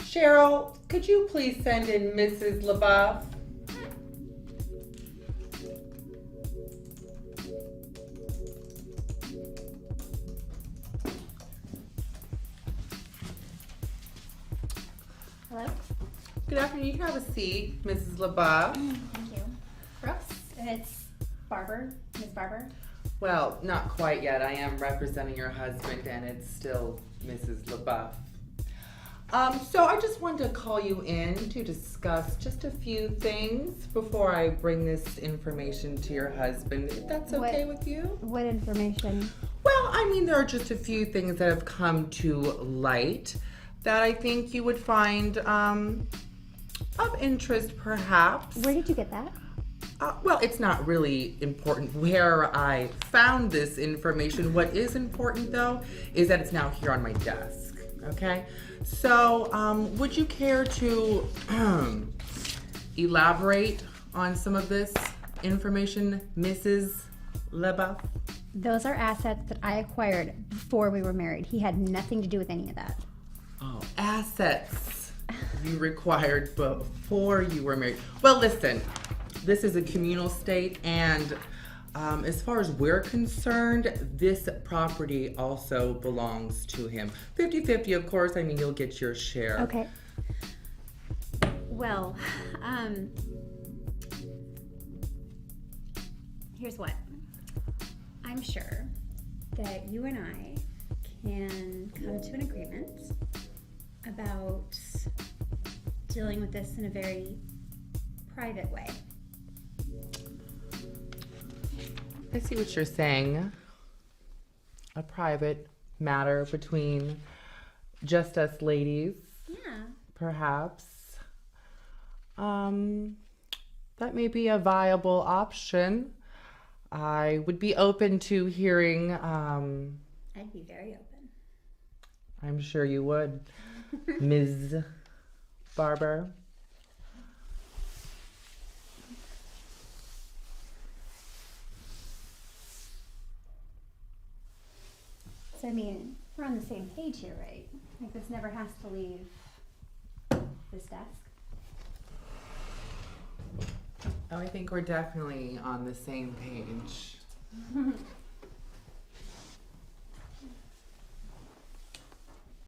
Cheryl, could you please send in Mrs. LaBeouf? Hello? Good afternoon. You can have a seat, Mrs. LaBeouf. Thank you. Brooks? It's Barber. Miss Barber? Well, not quite yet. I am representing your husband, and it's still Mrs. LaBeouf. So I just wanted to call you in to discuss just a few things before I bring this information to your husband, if that's okay with you. What information? Well, I mean, there are just a few things that have come to light that I think you would find of interest, perhaps. Where did you get that? Well, it's not really important where I found this information. What is important, though, is that it's now here on my desk, okay? So, would you care to elaborate on some of this information, Mrs. LaBeouf? Those are assets that I acquired before we were married. He had nothing to do with any of that. Oh, assets you required before you were married. Well, listen, this is a communal state, and as far as we're concerned, this property also belongs to him. 50-50, of course. I mean, you'll get your share. Okay. Well, here's what. I'm sure that you and I can come to an agreement about dealing with this in a very private way. I see what you're saying. A private matter between just us ladies, Yeah. perhaps. That may be a viable option. I would be open to hearing. I'd be very open. I'm sure you would, Ms. Barber. So, I mean, we're on the same page here, right? Like, this never has to leave this desk. Oh, I think we're definitely on the same page.